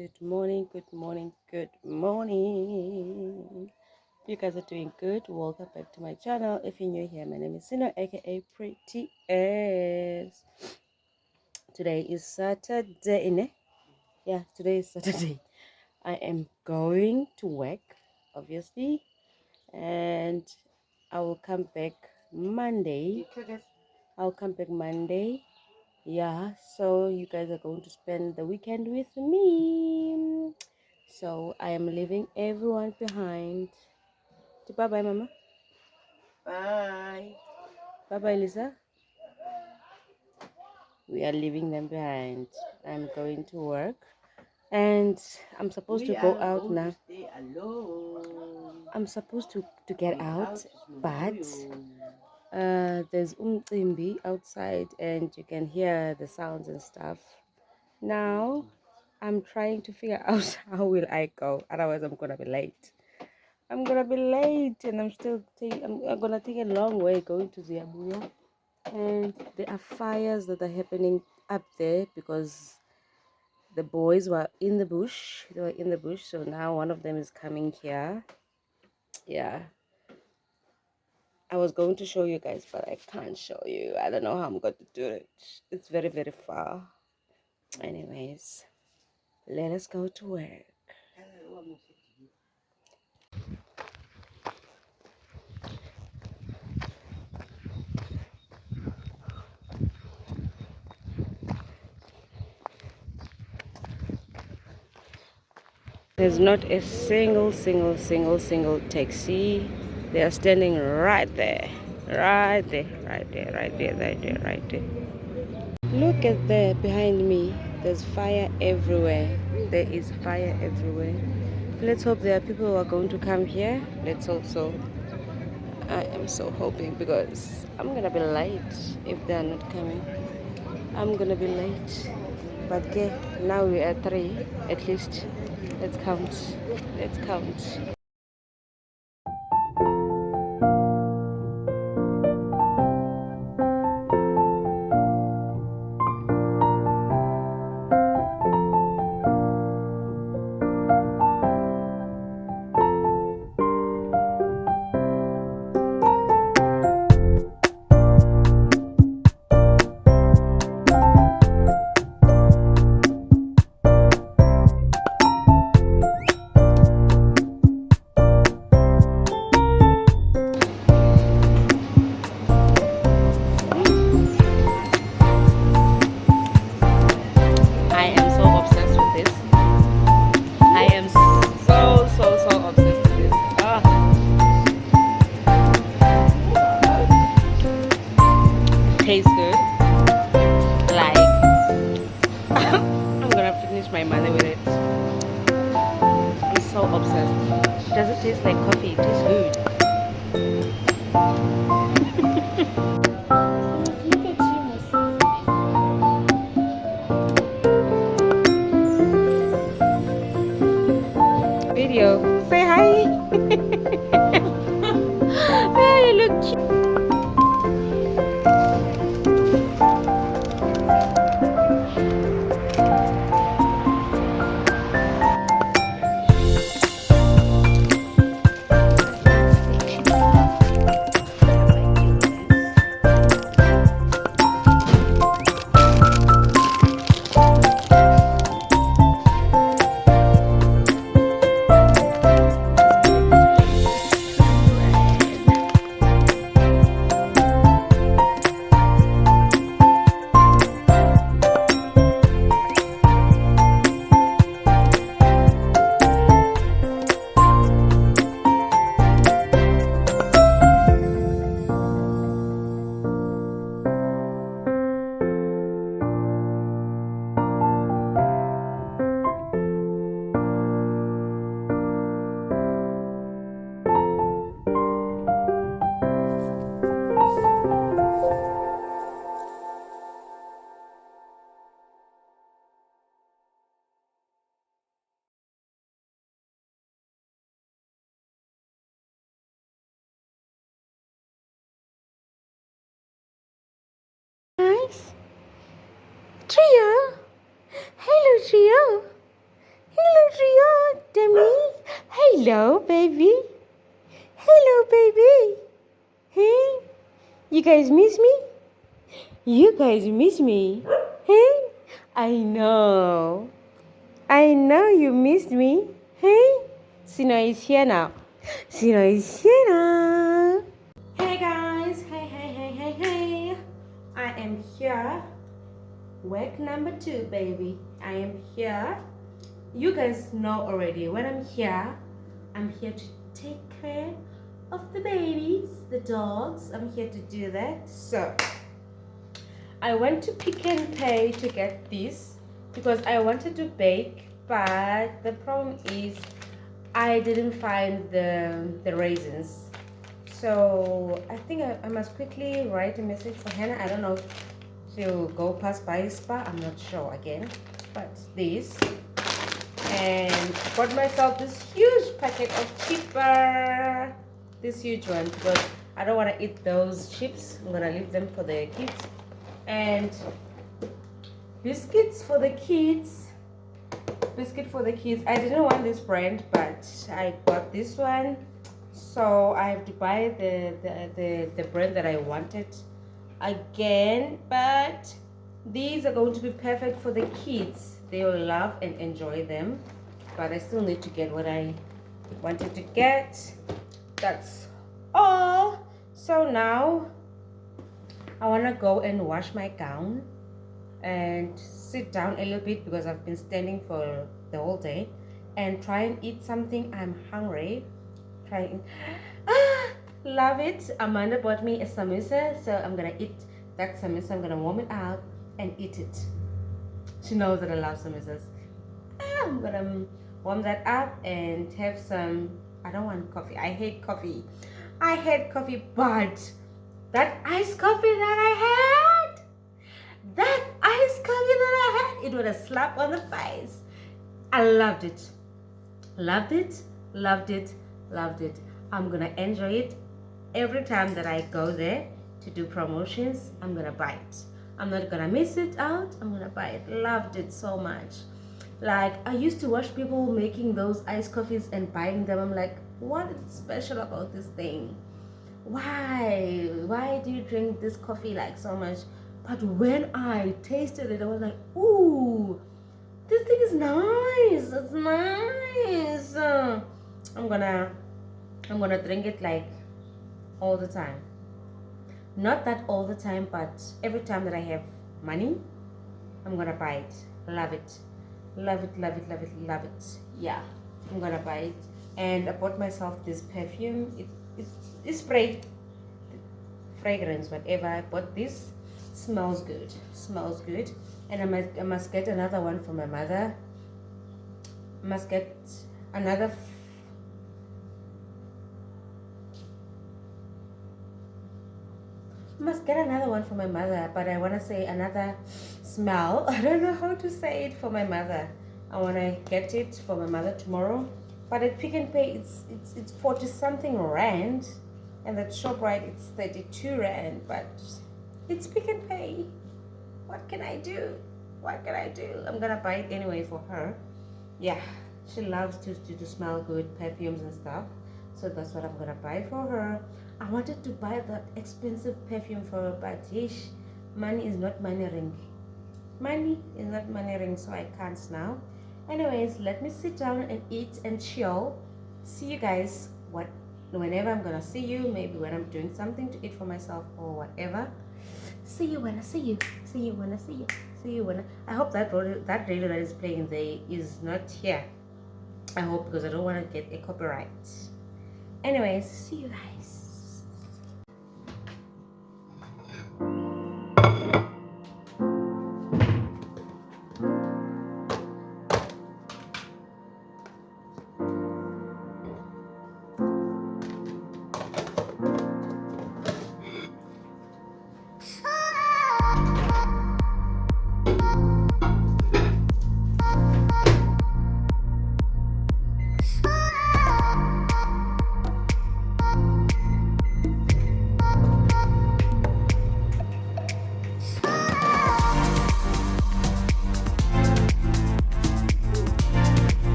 Good morning, good morning, good morning. You guys are doing good. Welcome back to my channel. If you're new here, my name is Sino, aka Pretty S. Today is Saturday, ne? Yeah, today is Saturday. I am going to work, obviously, and I will come back Monday. Yeah, so you guys are going to spend the weekend with me. So I am leaving everyone behind. Bye bye, Mama. Bye. Bye bye, Lisa. We are leaving them behind. I'm going to work, and I'm supposed to go out now. Stay alone. I'm supposed to get out, but there's umcimbi outside, and you can hear the sounds and stuff. Now I'm trying to figure out how will I go. Otherwise, I'm gonna be late. I'm gonna be late, and I'm gonna take a long way going to Ziabuya. And there are fires that are happening up there because the boys were in the bush. They were in the bush, so now one of them is coming here. Yeah, I was going to show you guys, but I can't show you. I don't know how I'm going to do it. It's very, very far. Anyways, let us go to work. There's not a single taxi. They are standing right there. Right there, right there, right there, right there, right there. Look at there behind me. There's fire everywhere. There is fire everywhere. Let's hope there are people who are going to come here. Let's hope so. I am so hoping because I'm gonna be late if they are not coming. I'm gonna be late. But okay, now we are three at least. Let's count. Let's count. I am so obsessed with this. I am so obsessed with this. Tastes good. Like I'm gonna finish my money with it. I'm so obsessed. Does it taste like coffee? It tastes good. Video. Say hi. Ah, you look cute. Nice. Trio. Hello, Trio. Hello, Rio, Demi. Hello, baby. Hello, baby. Hey, you guys miss me? You guys miss me? Hey, I know. I know you missed me. Hey, Sino is here now. Sino is here now. Hey guys, hey. I am here. Work number 2, baby. I am here. You guys know already when I'm here to take care of the babies, the dogs. I'm here to do that. So I went to Pick and Pay to get this because I wanted to bake, but the problem is I didn't find the raisins. So I think I must quickly write a message for Hannah. I don't know if she'll go past by Spa. I'm not sure again. But this. And bought myself this huge packet of chipper. This huge one because I don't want to eat those chips. I'm going to leave them for the kids. And biscuits for the kids. I didn't want this brand, but I got this one. So I have to buy the brand that I wanted again. But these are going to be perfect for the kids. They will love and enjoy them. But I still need to get what I wanted to get. That's all. So now I want to go and wash my gown and sit down a little bit because I've been standing for the whole day and try and eat something. I'm hungry. Love it. Amanda bought me a samosa, so I'm gonna eat that samosa. I'm gonna warm it out and eat it. She knows that I love samosas. I'm gonna warm that up and have some. I don't want coffee. I hate coffee. But that iced coffee that I had, it was a slap on the face. I loved it. I'm gonna enjoy it every time that I go there to do promotions. I'm gonna buy it. I'm not gonna miss it out. I'm gonna buy it. Loved it so much. Like, I used to watch people making those iced coffees and buying them. I'm like, what is special about this thing? Why do you drink this coffee like so much? But when I tasted it, I was like, ooh, this thing is nice. It's nice. I'm gonna drink it like all the time. Not that all the time, but every time that I have money, I'm gonna buy it. Love it. Yeah, I'm gonna buy it. And I bought myself this perfume. It's spray fragrance, whatever. I bought this. Smells good. And I must get another one for my mother. I must get another one for my mother, but I want to say another smell. I don't know how to say it for my mother. I want to get it for my mother tomorrow. But at Pick and Pay, it's 40 something rand, and at ShopRite it's 32 rand. But it's Pick and Pay. What can I do? I'm gonna buy it anyway for her. Yeah, she loves to smell good, perfumes and stuff. So that's what I'm gonna buy for her. I wanted to buy that expensive perfume for her, but yeesh, money is not money ring. So I can't now. Anyways, let me sit down and eat and chill. See you guys whenever I'm gonna see you. Maybe when I'm doing something to eat for myself or whatever. See you when I see you. I hope that radio that is playing there is not here. I hope, because I don't want to get a copyright. Anyways, see you guys.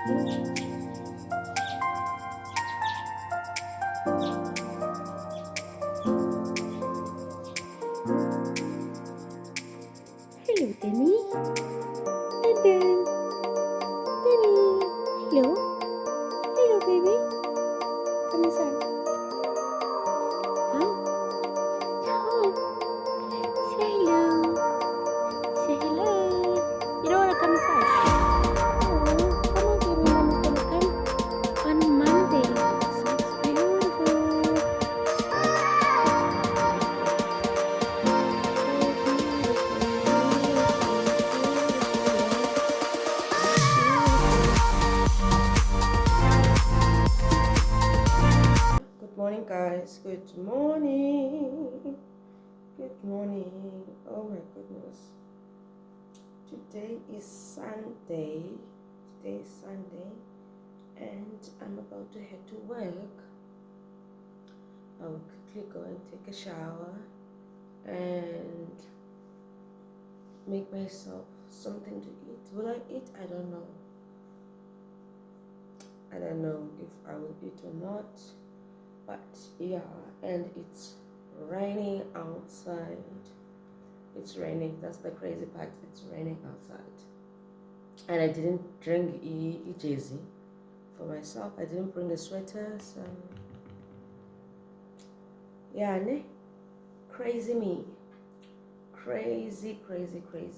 Hello, Demi. Adam. Demi. Hello. Hello, baby. Come inside. Come. Come. Say hello. Say hello. You don't want to come inside? Oh, come on, baby. Mommy's going to come on Monday. So it's beautiful. Good morning, guys. Good morning. Good morning. Oh my goodness. Today is Sunday. And I'm about to head to work. I will quickly go and take a shower and make myself something to eat. Will I eat? I don't know. I don't know if I will eat or not. But yeah, and it's raining outside. It's raining. That's the crazy part. It's raining outside. And I didn't bring a jersey for myself. I didn't bring a sweater. So yeah, ne? Crazy me. Crazy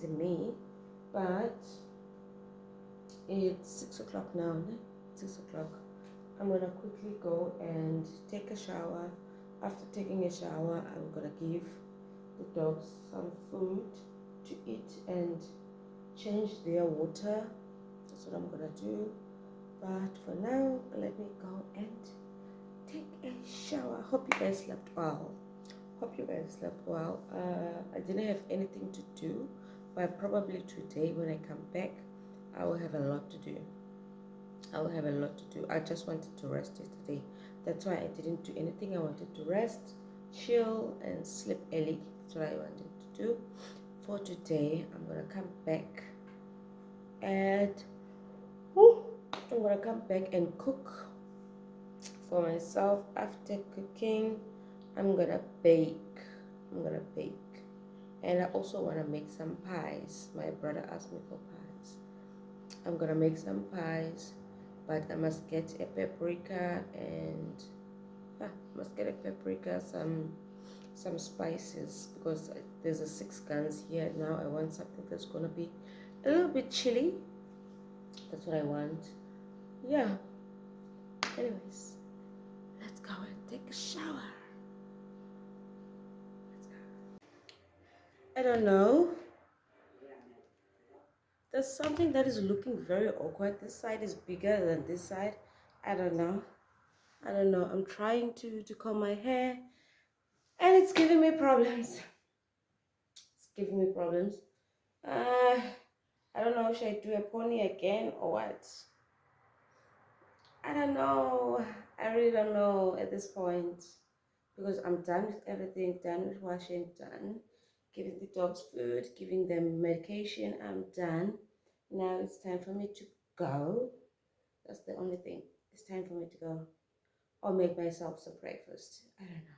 me. But it's 6 o'clock now, ne? 6 o'clock. I'm gonna quickly go and take a shower. After taking a shower, I'm gonna give the dogs some food to eat and change their water. That's what I'm gonna do. But for now, let me go and take a shower. Hope you guys slept well. I didn't have anything to do, but probably today when I come back, I will have a lot to do. I just wanted to rest yesterday. That's why I didn't do anything. I wanted to rest, chill, and sleep early. That's what I wanted to do. For today, I'm gonna come back and cook for myself. After cooking, I'm gonna bake. And I also wanna make some pies. My brother asked me for pies. I'm gonna make some pies. But I must get a paprika and some spices, because there's a 6 guns here now. I want something that's gonna be a little bit chilly. That's what I want. Yeah. Anyways, let's go and take a shower. Let's go. I don't know. There's something that is looking very awkward. This side is bigger than this side. I don't know. I'm trying to comb my hair and it's giving me problems. I don't know, should I do a pony again or what? I don't know. I really don't know at this point, because I'm done with everything, done with washing, done giving the dogs food, giving them medication. I'm done. Now it's time for me to go. That's the only thing. It's time for me to go. Or make myself some breakfast. I don't know.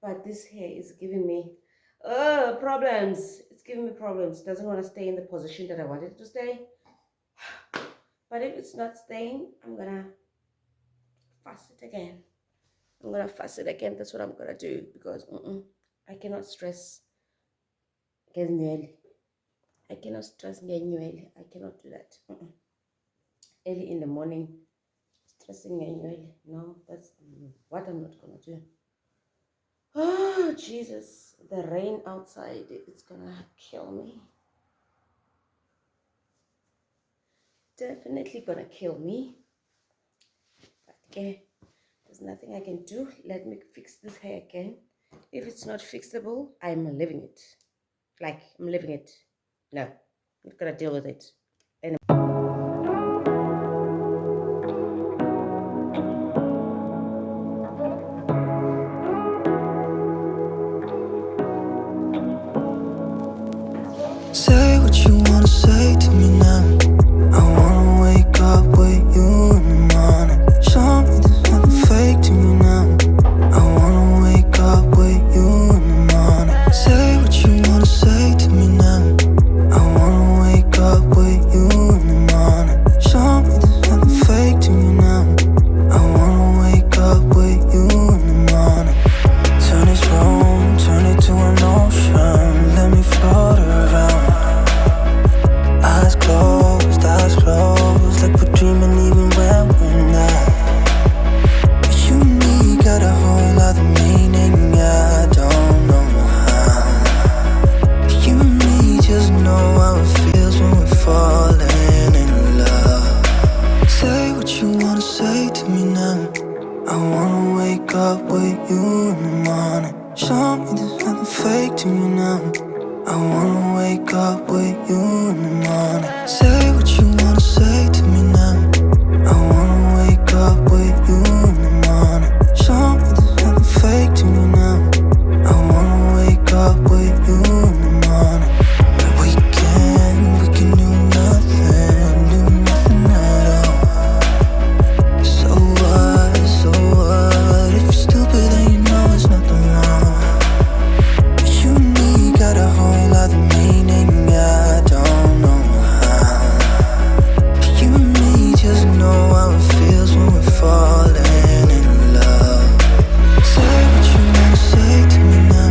But this hair is giving me problems. It's giving me problems. It doesn't want to stay in the position that I wanted it to stay. But if it's not staying, I'm gonna fuss it again. That's what I'm gonna do, because I cannot stress Genuel. I cannot do that. Early in the morning, stressing Genuel. No, that's what I'm not gonna do. Oh, Jesus. The rain outside, it's gonna kill me. Definitely gonna kill me. But okay, there's nothing I can do. Let me fix this hair again. If it's not fixable, I'm leaving it. I'm leaving it. No, I'm not gonna deal with it. Say what you wanna say to me now. I wanna wake up with you wanna say to me now. I wanna wake up with you in the morning. Show me there's nothing fake to you now. I wanna wake up with you in the morning. Say what you wanna say to me now. I wanna wake up with you in the morning. Show me there's nothing fake to you now. I wanna wake up with you in the morning. We can do nothing at all. So what? If you're stupid, then you know it's nothing wrong. You and me got a whole other meaning, I don't know how. You and me just know how it feels when we're falling in love. Say what you wanna say to me now.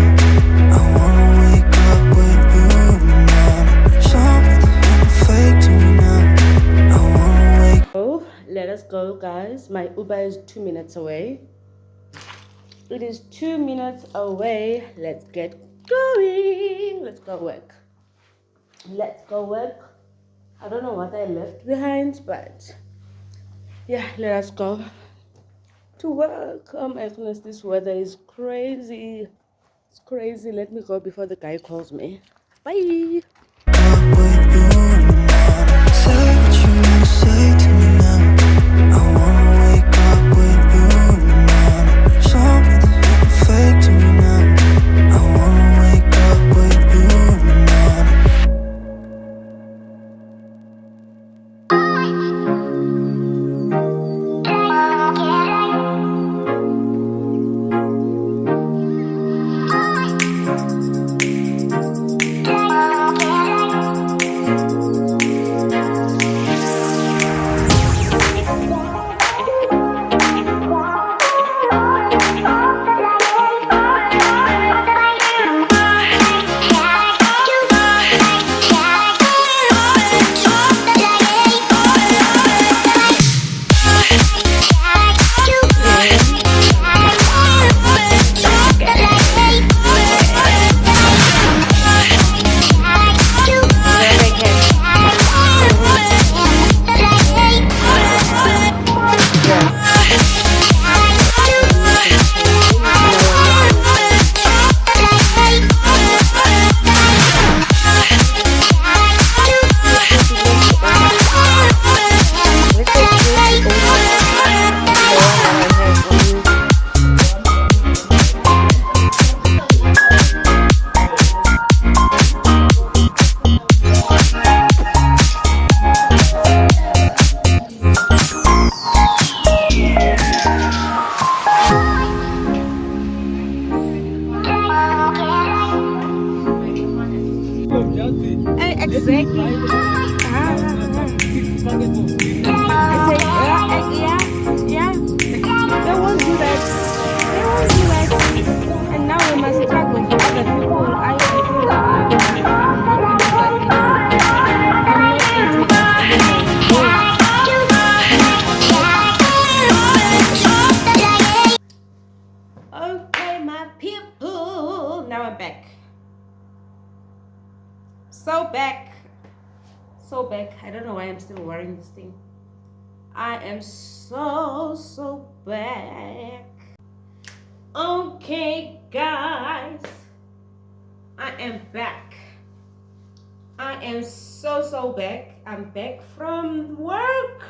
I wanna wake up with you in the morning. Show me there's nothing fake to me now. I wanna wake. Oh, let us go, guys. My Uber is 2 minutes away. It is 2 minutes away. Let's get going. Let's go work. Let's go work. I don't know what I left behind, but yeah, let us go to work. Oh my goodness, this weather is crazy. It's crazy. Let me go before the guy calls me. Bye. Say what you wanna say to me now. I wanna wake up with you in the morning. Show me there's nothing fake to me now. I wanna wake up with you in the morning. Exactly. Yeah. They won't do that. They won't do that. And now we must struggle for other people. I feel I'm not into that anymore. I'm not into that anymore. Okay, my people. Now I'm back. So back. I don't know why I'm still wearing this thing. I am so back. Okay, guys. I am back. I am so back. I'm back from work.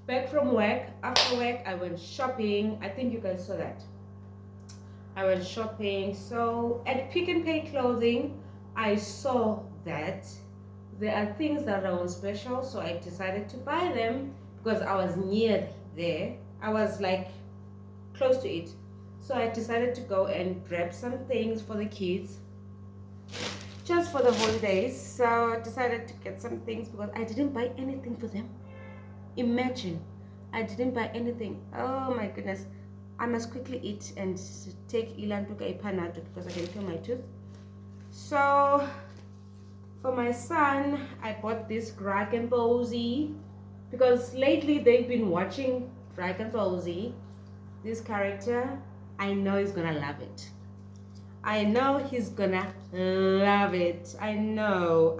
After work, I went shopping. I think you guys saw that. I went shopping. So at Pick and Pay Clothing, I saw that there are things that are on special, so I decided to buy them because I was near there. I was like close to it. So I decided to go and grab some things for the kids just for the holidays. So I decided to get some things because I didn't buy anything for them. Imagine, I didn't buy anything. Oh my goodness. I must quickly eat and take Ilan to get a panado because I can feel my tooth. So for my son, I bought this Dragon Ball Z because lately they've been watching Dragon Ball Z. This character, I know he's gonna love it. I know he's gonna love it. I know.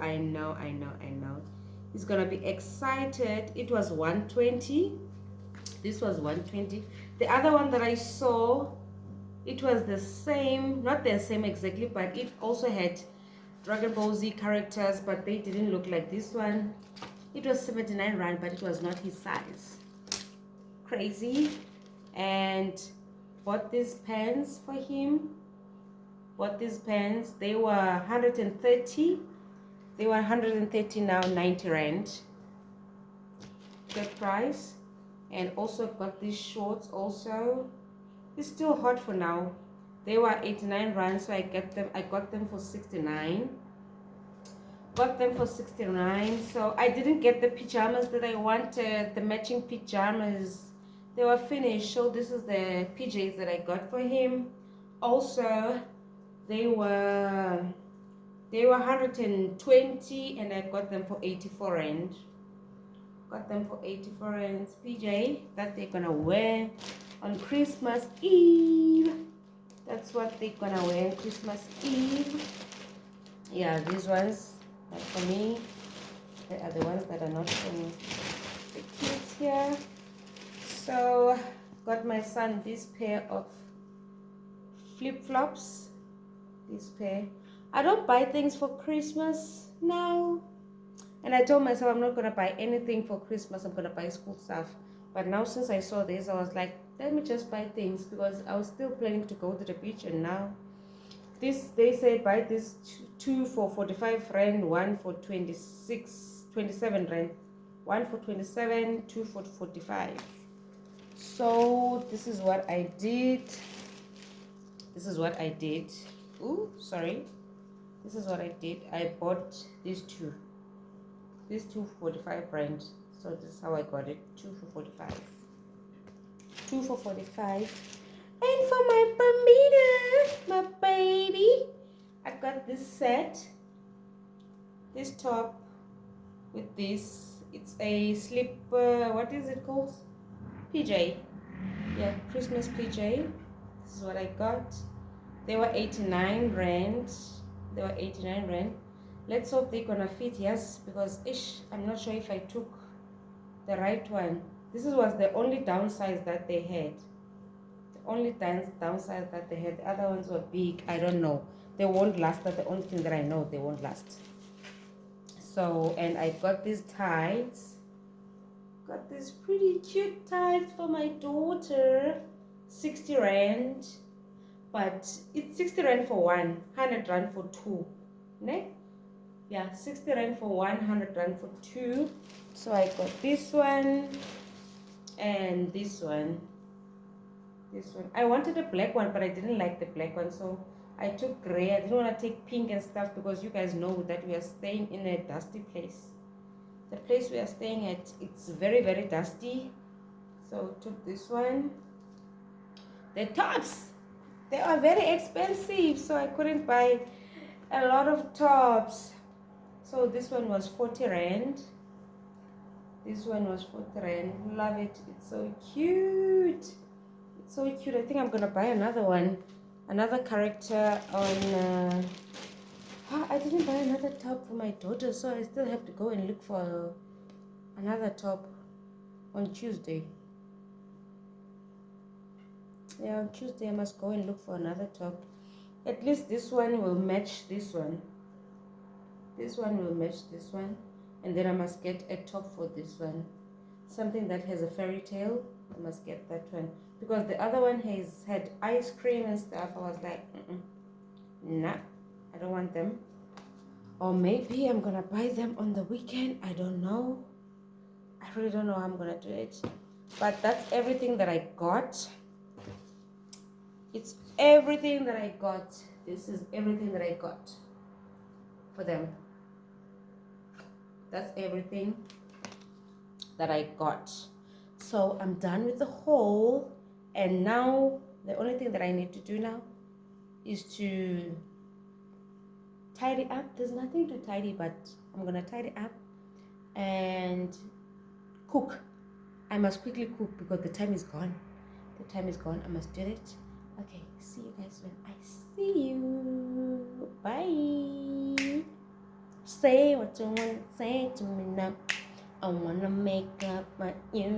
He's gonna be excited. It was 120. This was 120. The other one that I saw, it was the same, not the same exactly, but it also had Dragon Ball Z characters, but they didn't look like this one. It was 79 rand, but it was not his size. Crazy. And bought these pens for him. Bought these pens. They were 130. They were 130 now, 90 rand. Good price. And also got these shorts also. It's still hot for now. They were 89 rand, so I got them for 69. Got them for 69. So I didn't get the pajamas that I wanted, the matching pajamas. They were finished. So this is the PJs that I got for him. Also, they were 120 and I got them for 84 rand. Got them for 84 rand. PJ that they're gonna wear on Christmas Eve. That's what they're gonna wear on Christmas Eve. Yeah, these ones are for me. They are the ones that are not for me. The kids here. So got my son this pair of flip-flops. This pair. I don't buy things for Christmas now. And I told myself I'm not gonna buy anything for Christmas. I'm gonna buy school stuff. But now since I saw this, I was like, let me just buy things, because I was still planning to go to the beach. And now this, they said buy this two for 45 rand, one for 27 rand, one for 27, two for 45. So this is what I did. This is what I did. Ooh, sorry. This is what I did. I bought these two. These two for 45 rand. So this is how I got it. 2 for 45. 2 for 45. And for my Bambina, my baby, I got this set. This top with this. It's a slip. What is it called? PJ. Yeah, Christmas PJ. This is what I got. They were 89 rand. They were 89 rand. Let's hope they're gonna fit. Yes, because I'm not sure if I took the right one. This was the only downside that they had. The only downside that they had. The other ones were big. I don't know. They won't last. That's the only thing that I know. They won't last. So, and I got these tights. Got these pretty cute tights for my daughter. 60 rand. But it's 60 rand for one, 100 rand for two. Ne? Yeah, 60 rand for one, 100 rand for two. So I got this one and this one. This one. I wanted a black one, but I didn't like the black one, so I took gray. I didn't want to take pink and stuff, because you guys know that we are staying in a dusty place. The place we are staying at, it's very, very dusty. So I took this one. The tops, they are very expensive, so I couldn't buy a lot of tops. So this one was 40 rand. This one was 40 rand. Love it. It's so cute. It's so cute. I think I'm gonna buy another one, another character on I didn't buy another top for my daughter, so I still have to go and look for another top on Tuesday. Yeah, on Tuesday I must go and look for another top. At least this one will match this one. This one will match this one. And then I must get a top for this one. Something that has a fairy tale. I must get that one. Because the other one has had ice cream and stuff. I was like, nah, I don't want them. Or maybe I'm going to buy them on the weekend. I don't know. I really don't know how I'm going to do it. But that's everything that I got. It's everything that I got. This is everything that I got for them. That's everything that I got. So I'm done with the haul. And now the only thing that I need to do now is to tidy up. There's nothing to tidy, but I'm gonna tidy up and cook. I must quickly cook because the time is gone. The time is gone. I must do it. Okay, see you guys when I see you. Bye. Say what you want to say to me now. I wanna make up my you.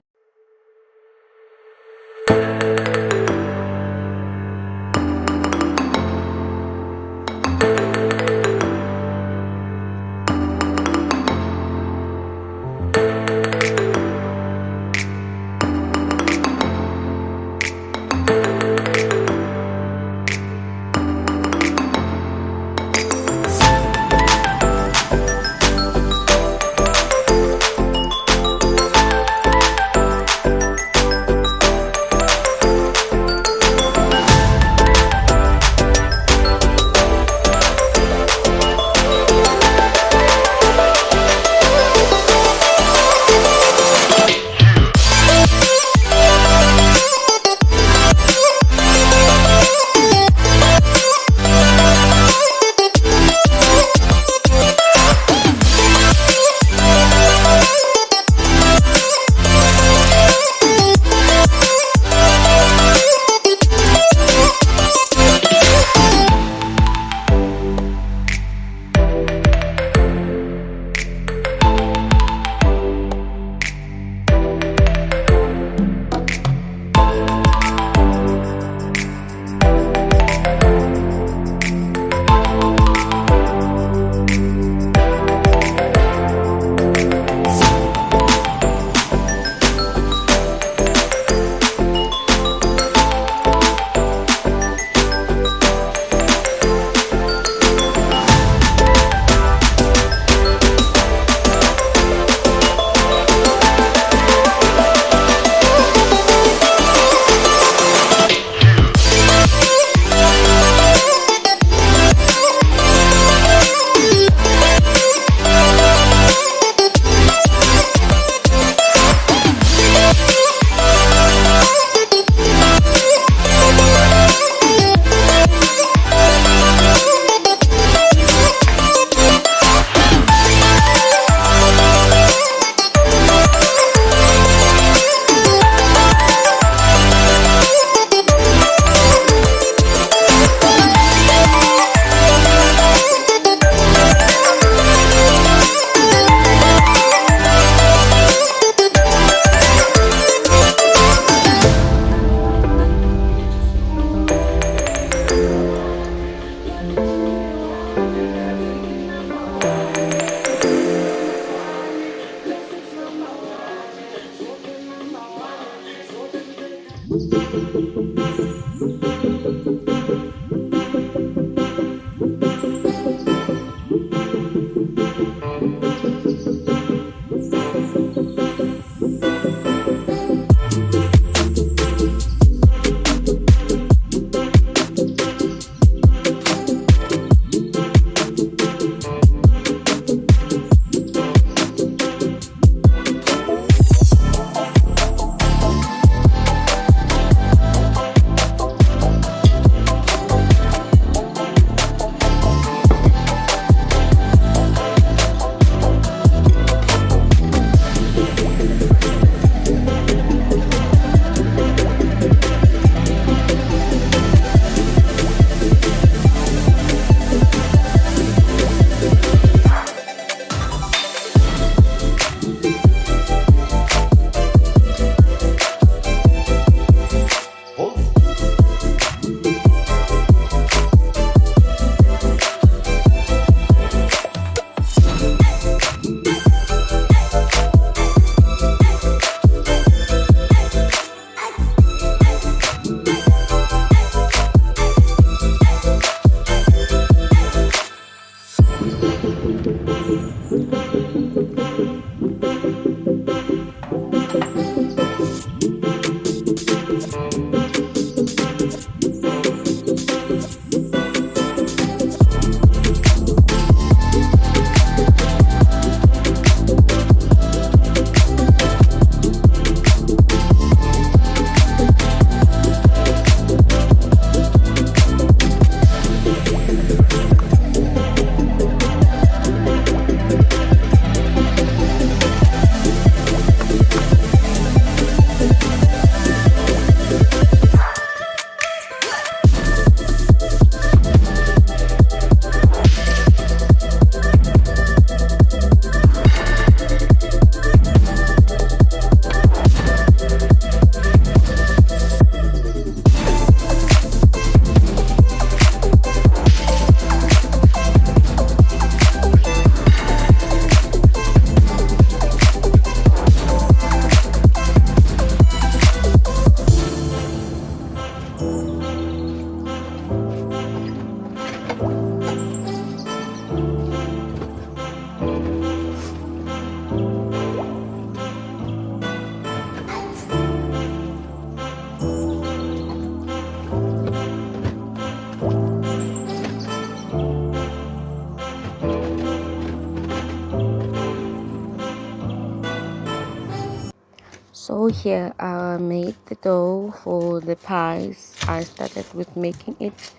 So here I made the dough for the pies. I started with making it.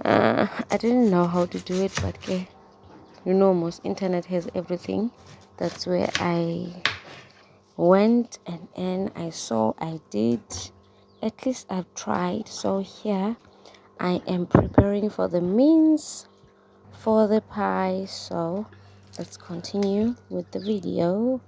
I didn't know how to do it, but okay, you know, most internet has everything. That's where I went, and then I saw I did. At least I've tried. So here I am preparing for the means for the pie. So let's continue with the video.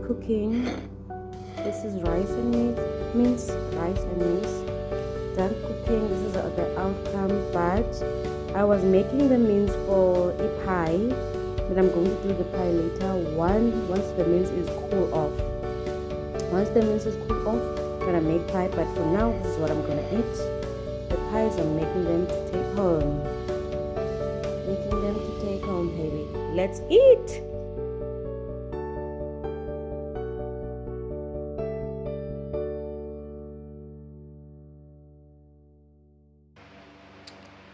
Cooking. This is rice and meat, means rice rice and meat. Done cooking. This is the outcome. But I was making the means for a pie. But I'm going to do the pie later. Once the mince is cool off. Once the mince is cool off, I'm gonna make pie. But for now, this is what I'm gonna eat. The pies I'm making them to take home. Making them to take home, baby. Let's eat.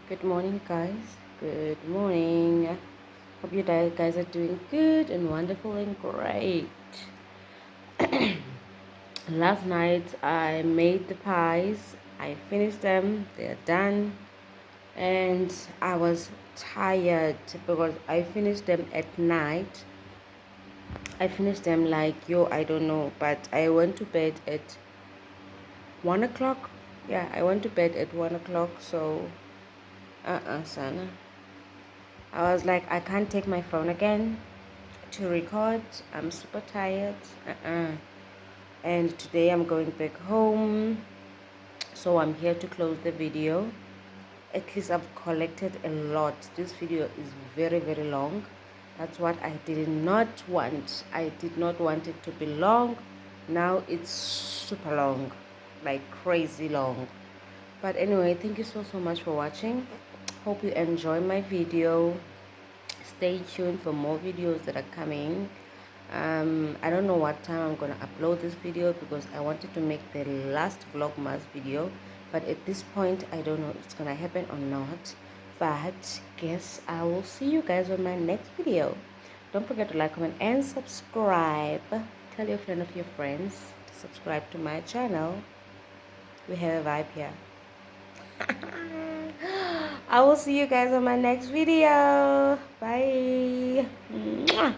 Good morning, guys. Good morning. Hope you guys are doing good and wonderful and great. Last night I made the pies. I finished them. They're done. And I was tired because I finished them at night. I finished them like, I don't know, but I went to bed at 1 o'clock. Yeah, I went to bed at 1 o'clock. So Sana, I was like, I can't take my phone again to record. I'm super tired. And today I'm going back home, so I'm here to close the video. At least I've collected a lot. This video is very, very long. That's what I did not want. I did not want it to be long. Now it's super long, like crazy long. But anyway, thank you so much for watching. Hope you enjoy my video. Stay tuned for more videos that are coming. I don't know what time I'm gonna upload this video because I wanted to make the last vlogmas video, but at this point I don't know if it's gonna happen or not. But guess I will see you guys on my next video. Don't forget to like, comment and subscribe. Tell your friend of your friends to subscribe to my channel. We have a vibe here. I will see you guys on my next video. Bye. Mwah.